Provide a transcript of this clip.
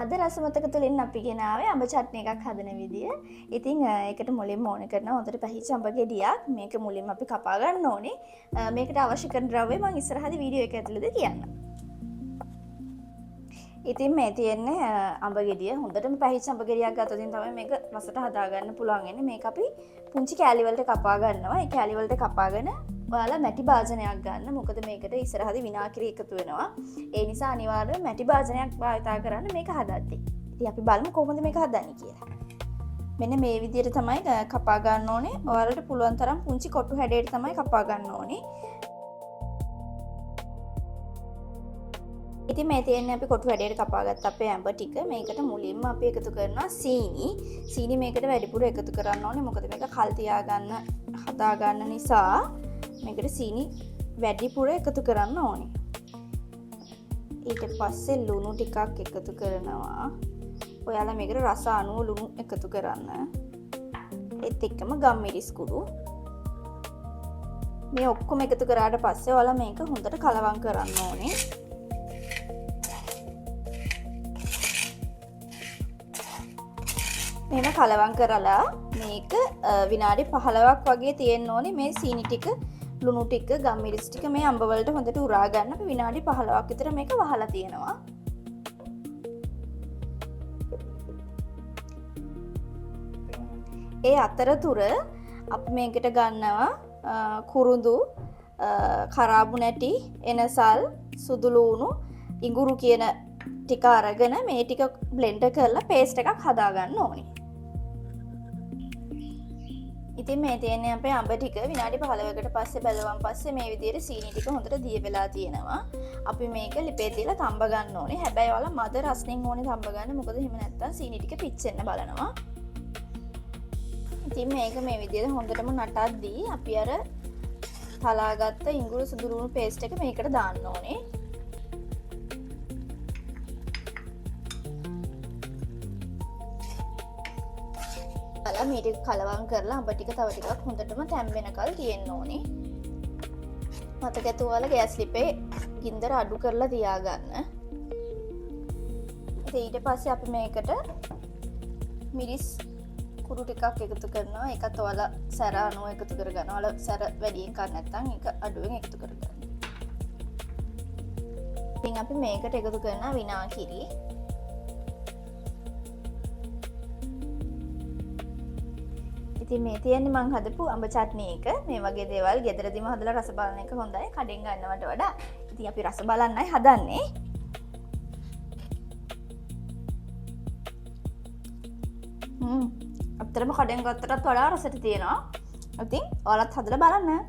අද රසමතක තුලින් අපි ගෙනාවේ අඹ චට්නි එකක් හදන විදිය. ඉතින් ඒකට මුලින්ම ඕන කරන හොඳට පැහිච්ච අඹ ගෙඩියක්. මේක මුලින්ම අපි කපා ගන්න ඕනේ. මේකට අවශ්‍ය කරන ද්‍රව්‍ය මම ඉස්සරහදී වීඩියෝ එක ඇතුළේදී කියන්නම්. ඉතින් මේ තියෙන්නේ අඹ ගෙඩිය. හොඳටම පැහිච්ච අඹ ගෙඩියක් ගත්තොත් තමයි මේක රසට හදා ගන්න පුළුවන් වෙන්නේ. මේක අපි පුංචි කෑලි වලට කපා ගන්නවා. ඒ කෑලි වලට කපාගෙන ඔයාලා මැටි භාජනයක් ගන්න. මොකද මේකට ඉස්සරහදී විනාගිරි එකතු වෙනවා. ඒ නිසා අනිවාර්යයෙන් මැටි භාජනයක් භාවිතා කරන්න මේක හදද්දී. ඉතින් අපි බලමු කොහොමද මේක හදන්නේ කියලා. මෙන්න මේ විදිහට තමයි කපා ගන්න ඕනේ. ඔයාලට පුළුවන් තරම් පුංචි කොටු හැඩයට තමයි කපා ගන්න ඕනේ. ඉතින් මේ තියෙන්නේ අපි කොටු හැඩයට කපාගත්ත අපේ ඇඹ ටික. මේකට මුලින්ම අපි එකතු කරනවා සීනි. සීනි මේකට වැඩිපුර එකතු කරන්න ඕනේ. මොකද මේක කල් තියාගන්න හදා ගන්න නිසා මේකට සීනි වැඩිපුර එකතු කරන්න ඕනේ. ඊට පස්සේ ලුණු ටිකක් එකතු කරනවා. ඔයාලා මේකට රස අනුව ලුණු එකතු කරන්න. ඒත් එක්කම ගම්මිරිස් කුඩු. මේ ඔක්කොම එකතු කරාට පස්සේ ඔයාලා මේක හොඳට කලවම් කරන්න ඕනේ. මෙහෙම කලවම් කරලා මේක විනාඩි 15ක් වගේ තියෙන්න ඕනේ මේ සීනි ටික ලුණු ටික ගම්මිරිස් ටික මේ අඹ වලට හොඳට උරා ගන්න. අපි විනාඩි 15ක් විතර මේක වහලා තියෙනවා. ඒ අතරතුර අපි මේකට ගන්නවා කුරුඳු, කරාබු නැටි, එනසල්, සුදු ලුණු, ඉඟුරු කියන ටික අරගෙන මේ ටික බ්ලෙන්ඩ් කරලා පේස්ට් එකක් හදා ගන්න ඕනේ. ඉතින් මේ තියෙන්නේ අපේ අඹ ටික විනාඩි 15කට පස්සේ බැලුවම පස්සේ මේ විදිහට සීනි ටික හොඳට දිය වෙලා තියෙනවා. අපි මේක ලිපේ තියලා තඹ ගන්න ඕනේ. හැබැයි ඔයාලා මද රසණින් ඕනේ තඹ ගන්න. මොකද එහෙම නැත්තම් සීනි ටික පිච්චෙන්න බලනවා. ඉතින් මේක මේ විදිහට හොඳටම නටද්දී අපි අර තලාගත්ත ඉඟුරු සුදු ලුණු පේස්ට් එක මේකට දාන්න ඕනේ. මේ ටික කලවම් කරලා අඹ ටික තව ටිකක් හොඳටම තැම්බෙනකල් තියෙන්න ඕනේ. මතක ඇතුව ඔයාලා ගෑස් ලිපේ ගින්දර අඩු කරලා තියාගන්න. ඊට පස්සේ අපි මේකට මිරිස් කුඩු ටිකක් එකතු කරනවා. ඒකත් ඔයාලා සැර අනුව එකතු කරගන්න. ඔයාලා සැර වැඩියෙන් කන්න නැත්නම් ඒක අඩුවෙන් එකතු කරගන්න. ඉතින් අපි මේකට එකතු කරනවා විනාගිරි. ඉතින් මේ තියෙන්නේ මං හදපු අඹ චට්නි එක. මේ වගේ දේවල් ගෙදරදීම හදලා රස බලන එක හොඳයි කඩෙන් ගන්නවට වඩා. ඉතින් අපි රස බලන්නයි හදන්නේ. අත්‍තරම කඩෙන් ගත්තටත් වඩා රසට තියෙනවා. ඉතින් ඔයාලත් හදලා බලන්න.